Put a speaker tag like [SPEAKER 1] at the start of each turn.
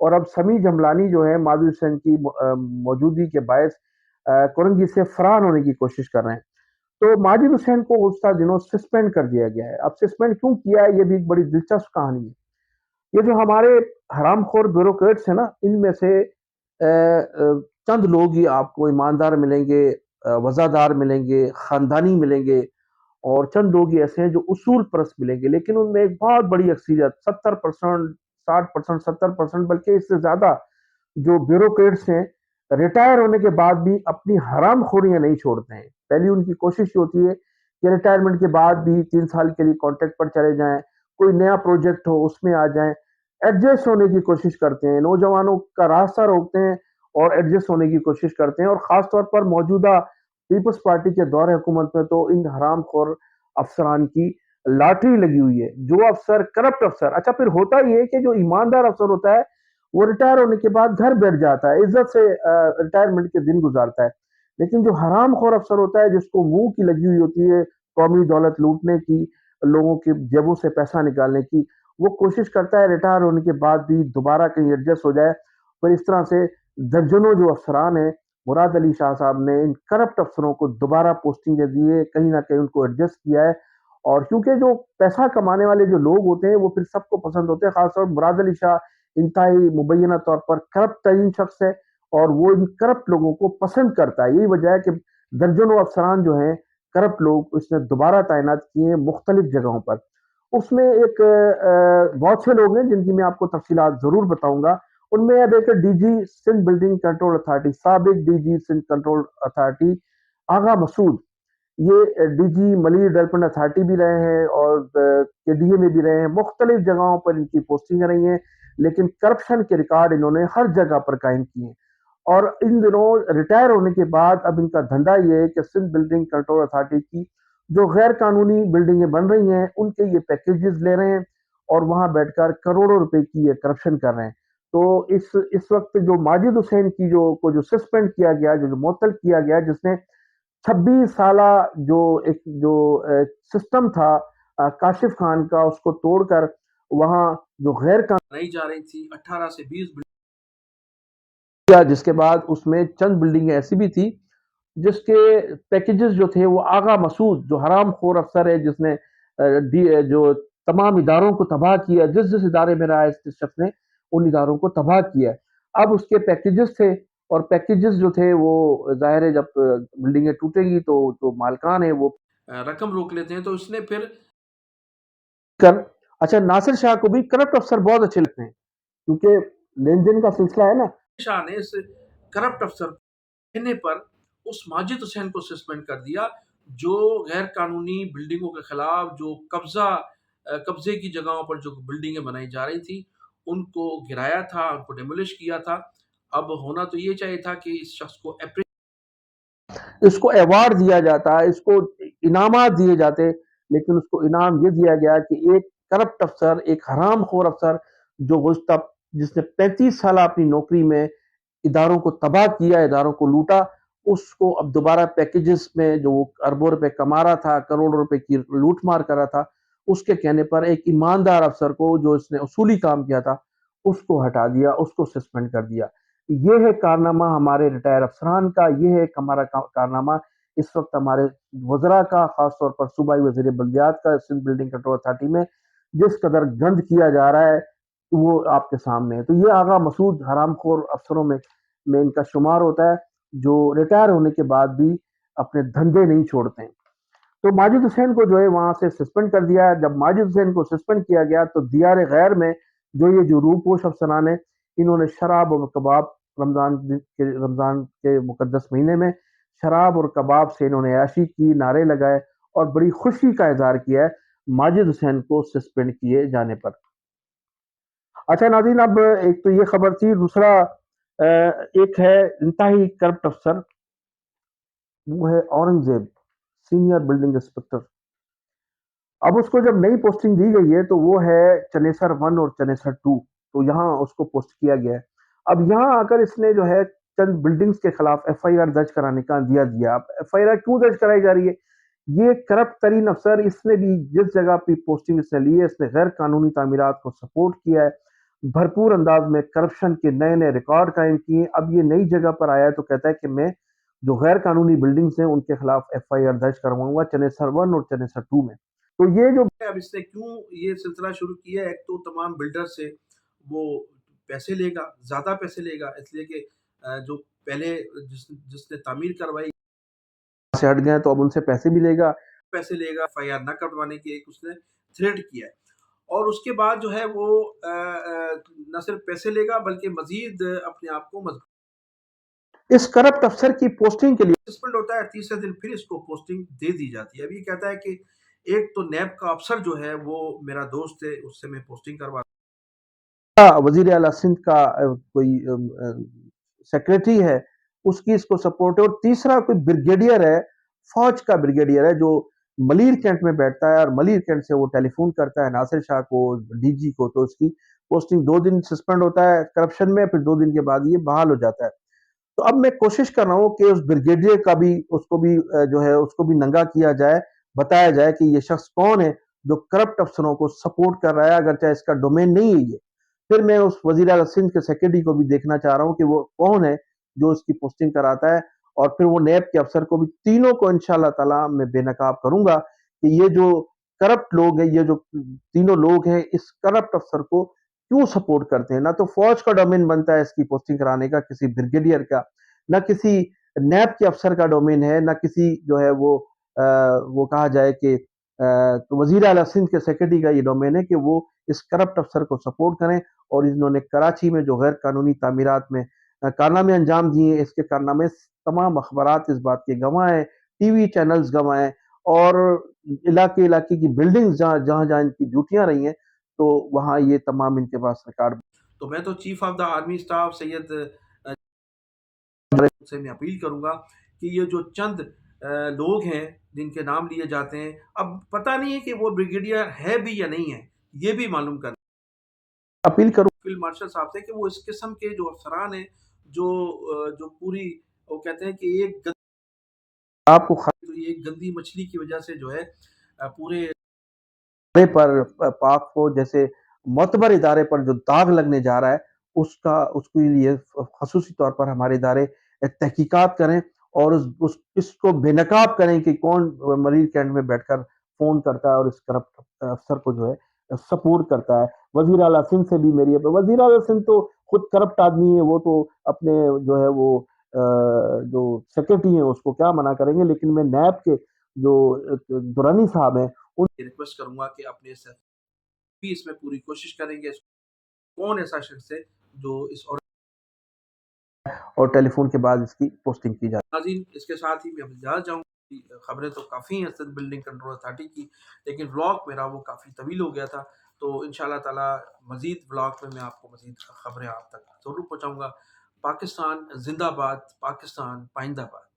[SPEAKER 1] اور اب سمیع جملانی جو ہے ماجد حسین کی موجودگی کے باعث کورنگی سے فرار ہونے کی کوشش کر رہے ہیں. تو ماجد حسین کو گزشتہ دنوں سسپینڈ کر دیا گیا ہے. اب سسپینڈ کیوں کیا ہے، یہ بھی ایک بڑی دلچسپ کہانی ہے. یہ جو ہمارے حرام خور بیوروکریٹس ہیں نا، ان میں سے چند لوگ ہی آپ کو ایماندار ملیں گے، وزادار ملیں گے، خاندانی ملیں گے، اور چند لوگ ہی ایسے ہیں جو اصول پرست ملیں گے. لیکن ان میں ایک بہت بڑی اکثریت 70%، 60%، 70%، بلکہ اس سے زیادہ جو بیوروکریٹس ہیں، ریٹائر ہونے کے بعد بھی اپنی حرام خوریاں نہیں چھوڑتے ہیں. پہلی ان کی کوشش یہ ہوتی ہے کہ ریٹائرمنٹ کے بعد بھی 3 سال کے لیے کانٹریکٹ پر چلے جائیں، کوئی نیا پروجیکٹ ہو اس میں آ جائیں، ایڈجسٹ ہونے کی کوشش کرتے ہیں، نوجوانوں کا راستہ روکتے ہیں اور ایڈجسٹ ہونے کی کوشش کرتے ہیں. اور خاص طور پر موجودہ پیپلز پارٹی کے دور حکومت میں تو ان حرام خور افسران کی لاٹری لگی ہوئی ہے. جو افسر کرپٹ افسر، اچھا پھر ہوتا یہ ہے کہ جو ایماندار افسر ہوتا ہے وہ ریٹائر ہونے کے بعد گھر بیٹھ جاتا ہے، عزت سے ریٹائرمنٹ کے دن گزارتا ہے. لیکن جو حرام خور افسر ہوتا ہے، جس کو منہ کی لگی ہوئی ہوتی ہے قومی دولت لوٹنے کی، لوگوں کی جیبوں سے پیسہ نکالنے کی، وہ کوشش کرتا ہے ریٹائر ہونے کے بعد بھی دوبارہ کہیں ایڈجسٹ ہو جائے. پر اس طرح سے درجنوں جو افسران ہیں، مراد علی شاہ صاحب نے ان کرپٹ افسروں کو دوبارہ پوسٹنگیں دی ہے، کہیں نہ کہیں ان کو ایڈجسٹ کیا ہے. اور کیونکہ جو پیسہ کمانے والے جو لوگ ہوتے ہیں وہ پھر سب کو پسند ہوتے ہیں. خاص طور پر مراد علی شاہ انتہائی مبینہ طور پر کرپٹ ترین شخص ہے، اور وہ ان کرپٹ لوگوں کو پسند کرتا ہے. یہی وجہ ہے کہ درجنوں افسران جو ہیں کرپٹ لوگ اس نے دوبارہ تعینات کیے ہیں مختلف جگہوں پر. اس میں ایک بہت سے لوگ ہیں جن کی میں آپ کو تفصیلات ضرور بتاؤں گا. ان میں اب ایک D G Sindh building control authority, سابق D G Sindh control authority Agha Masood, یہ ڈی جی ملی ڈیولپمنٹ اتھارٹی بھی رہے ہیں اور کے ڈی اے میں بھی رہے ہیں. مختلف جگہوں پر ان کی پوسٹنگ رہی ہیں، لیکن کرپشن کے ریکارڈ انہوں نے ہر جگہ پر قائم کیے ہیں. اور ان دنوں ریٹائر ہونے کے بعد اب ان کا دھندا یہ ہے کہ سندھ بلڈنگ کنٹرول اتھارٹی کی جو غیر قانونی بلڈنگیں بن رہی ہیں ان کے یہ پیکیجز لے رہے ہیں اور وہاں بیٹھ کر کروڑوں روپے کی یہ کرپشن کر رہے ہیں. تو اس وقت جو ماجد حسین کی جو سسپینڈ کیا گیا، جو معطل کیا گیا، جس نے 26 سالہ جو سسٹم تھا کاشف خان کا، اس کو توڑ کر وہاں جو غیر قانونی نہیں جا رہی تھی 18 سے 20 جس کے بعد اس میں چند بلڈنگیں ایسی بھی تھی جس کے پیکیجز جو تھے وہ آغا مسعود جو حرام خور افسر ہے، جس نے جو تمام اداروں کو تباہ کیا، جس ادارے میں رہا اس شخص نے ان اداروں کو تباہ کیا. اب اس کے پیکیجز تھے، اور پیکیجز جو تھے وہ ظاہر ہے جب بلڈنگیں ٹوٹیں گی تو مالکان ہیں وہ رقم روک لیتے ہیں. تو اس نے پھر اچھا ناصر شاہ کو بھی کرپٹ افسر بہت اچھے لگتے ہیں کیونکہ لین دین کا سلسلہ ہے نا. شاہ نے اس کرپٹ افسر کہنے پر اس ماجد حسین کو سسپینڈ کر دیا جو غیر قانونی بلڈنگوں کے خلاف، جو قبضے کی جگہوں پر جو بلڈنگیں بنائی جا رہی تھی ان کو گرایا تھا، ان کو ڈیمولش کیا تھا. اب ہونا تو یہ چاہیے تھا کہ اس شخص کو اس کو ایوارڈ دیا جاتا، اس کو انعامات دیے جاتے، لیکن اس کو انعام یہ دیا گیا کہ ایک کرپٹ افسر، ایک حرام خور افسر جس نے 35 سالہ اپنی نوکری میں اداروں کو تباہ کیا، اداروں کو لوٹا، اس کو اب دوبارہ پیکیجز میں جو وہ اربوں روپے کما رہا تھا، کروڑوں روپے کی لوٹ مار کر رہا تھا، اس کے کہنے پر ایک ایماندار افسر کو جو اس نے اصولی کام کیا تھا اس کو ہٹا دیا، اس کو سسپینڈ کر دیا. یہ ہے کارنامہ ہمارے ریٹائر افسران کا، یہ ہے ہمارا کارنامہ اس وقت ہمارے وزراء کا، خاص طور پر صوبائی وزیر بلدیات کا سندھ بلڈنگ کنٹرول اتھارٹی میں جس قدر گند کیا جا رہا ہے وہ آپ کے سامنے ہے. تو یہ آغا مسعود حرام خور افسروں میں ان کا شمار ہوتا ہے جو ریٹائر ہونے کے بعد بھی اپنے دھندے نہیں چھوڑتے ہیں. تو ماجد حسین کو جو ہے وہاں سے سسپینڈ کر دیا. جب ماجد حسین کو سسپینڈ کیا گیا تو دیار غیر میں جو یہ جو روپوش افسران ہیں انہوں نے شراب اور کباب رمضان کے مقدس مہینے میں شراب اور کباب سے انہوں نے عیاشی کی، نعرے لگائے اور بڑی خوشی کا اظہار کیا ہے ماجد حسین کو سسپینڈ کیے جانے پر. اچھا ناظرین، اب ایک تو یہ خبر تھی، دوسرا ایک ہے انتہائی کرپٹ افسر، وہ ہے اورنگزیب، سینئر بلڈنگ انسپیکٹر. اب اس کو جب نئی پوسٹنگ دی گئی ہے تو وہ ہے چنیسر 1 اور چنیسر 2، تو یہاں اس کو پوسٹ کیا گیا ہے. اب یہاں آ کر اس نے جو ہے چند بلڈنگز کے خلاف ایف آئی آر درج کرانے کا دیا. اب ایف آئی آر کیوں درج کرائی جا رہی ہے؟ یہ کرپٹ ترین افسر، اس نے بھی جس جگہ پہ پوسٹنگ اس نے لی ہے اس نے غیر قانونی تعمیرات کو سپورٹ کیا ہے، بھرپور انداز میں کرپشن کے نئے نئے ریکارڈ قائم کیے. اب یہ نئی جگہ پر آیا ہے تو کہتا ہے کہ میں جو غیر قانونی بلڈنگز ہیں ان کے خلاف ایف آئی آر درج کرواؤں گا چنیسر 1 اور چنیسر 2 میں. تو یہ جو
[SPEAKER 2] اب اس نے کیوں یہ سلسلہ شروع کیا ہے، ایک تو تمام بلڈر سے وہ پیسے لے گا، زیادہ پیسے لے گا، اس لیے کہ جو پہلے جس نے تعمیر کروائی
[SPEAKER 1] سے ہٹ گئے تو اب ان سے پیسے بھی لے گا.
[SPEAKER 2] پیسے لے گا، ایف آئی آر نہ کٹوانے کی ایک اس نے تھریٹ کیا ہے. اور اس کے بعد جو ہے وہ نہ صرف پیسے لے گا بلکہ مزید اپنے آپ کو مضبوط
[SPEAKER 1] اس کرپٹ افسر کی پوسٹنگ کے لیے
[SPEAKER 2] سسپینڈ ہوتا ہے، تیسرے دن پھر اس کو پوسٹنگ دے دی جاتی ہے. اب یہ کہتا ہے کہ ایک تو نیب کا افسر جو ہے وہ میرا دوست ہے، اس سے میں پوسٹنگ کروا
[SPEAKER 1] وزیر اعلیٰ سندھ کا کوئی سیکریٹری ہے اس کی اس کو سپورٹ ہے. اور تیسرا کوئی بریگیڈیئر ہے، فوج کا بریگیڈیئر ہے جو ملیر کینٹ میں بیٹھتا ہے اور ملیر کینٹ سے وہ ٹیلی فون کرتا ہے ناصر شاہ کو، ڈی جی کو. تو اس کی پوسٹنگ 2 دن سسپینڈ ہوتا ہے کرپشن میں، پھر 2 دن کے بعد یہ بحال ہو جاتا ہے. تو اب میں کوشش کر رہا ہوں کہ اس بریگیڈیئر کا بھی اس کو بھی جو ہے اس کو بھی ننگا کیا جائے، بتایا جائے کہ یہ شخص کون ہے جو کرپٹ افسروں کو سپورٹ کر رہا ہے، اگرچہ اس کا ڈومین نہیں ہے یہ. پھر میں اس وزیر اعلیٰ سندھ کے سیکرٹری کو بھی دیکھنا چاہ رہا ہوں کہ وہ کون ہے جو اس کی پوسٹنگ کراتا ہے. اور پھر وہ نیب کے افسر کو بھی، تینوں کو انشاءاللہ تعالیٰ میں بے نقاب کروں گا کہ یہ جو کرپٹ لوگ ہیں، یہ جو تینوں لوگ ہیں اس کرپٹ افسر کو کیوں سپورٹ کرتے ہیں. نہ تو فوج کا ڈومین بنتا ہے اس کی پوسٹنگ کرانے کا، کسی بریگیڈیئر کا، نہ کسی نیب کے افسر کا ڈومین ہے، نہ کسی جو ہے وہ کہا جائے کہ وزیر اعلیٰ سندھ کے سیکرٹری کا یہ ڈومین ہے کہ وہ اس کرپٹ افسر کو سپورٹ کریں. اور انہوں نے کراچی میں جو غیر قانونی تعمیرات میں کارنامے انجام دیے، اس کے کارنامے تمام اخبارات اس بات کے گواہ ہیں، ٹی وی چینلز گواہ ہیں، اور علاقے کی بلڈنگز جہاں جہاں ان کی ڈیوٹیاں رہی ہیں تو وہاں یہ تمام ان کے پاس ریکارڈ.
[SPEAKER 2] تو میں تو chief of the army staff Syed سے میں اپیل کروں گا کہ یہ جو چند لوگ ہیں جن کے نام لیے جاتے ہیں، اب پتہ نہیں ہے کہ وہ بریگیڈیئر ہے بھی یا نہیں ہے، یہ بھی معلوم کرنا.
[SPEAKER 1] اپیل کروں
[SPEAKER 2] فیلڈ مارشل صاحب سے کہ وہ اس قسم کے جو افسران ہیں جو پوری وہ کہتے ہیں کہ
[SPEAKER 1] آپ کو
[SPEAKER 2] ایک گندی مچھلی کی وجہ سے جو ہے پورے
[SPEAKER 1] ادارے پر، پاک فوج جیسے معتبر ادارے پر جو داغ لگنے جا رہا ہے اس کے لیے خصوصی طور پر ہمارے ادارے تحقیقات کریں اور اس کو بے نقاب کریں کہ کون مریض کینٹ میں بیٹھ کر فون کرتا ہے اور اس کرپٹ افسر کو جو ہے سپورٹ کرتا ہے. وزیر اعلیٰ سندھ سے بھی میری وزیر اعلیٰ سندھ تو خود کرپٹ آدمی ہے، وہ تو اپنے جو ہے وہ جو سیکرٹری ہیں اس کو کیا منع کریں گے. لیکن میں نیب کے جو دورانی صاحب ہیں
[SPEAKER 2] ریکویسٹ کروں گا کہ اپنے بھی اس میں پوری کوشش کریں گے کون ایسا شخص ہے جو اس
[SPEAKER 1] اور ٹیلی فون کے بعد اس کی پوسٹنگ کی جائے.
[SPEAKER 2] ناظرین اس کے ساتھ ہی میں اب جا جاؤں. خبریں تو کافی ہیں سندھ بلڈنگ کنٹرول اتھارٹی کی، لیکن ولاگ میرا وہ کافی طویل ہو گیا تھا. تو انشاءاللہ تعالی مزید ولاگ میں آپ کو مزید خبریں آپ تک ضرور پہنچاؤں گا. پاکستان زندہ باد، پاکستان پائندہ باد.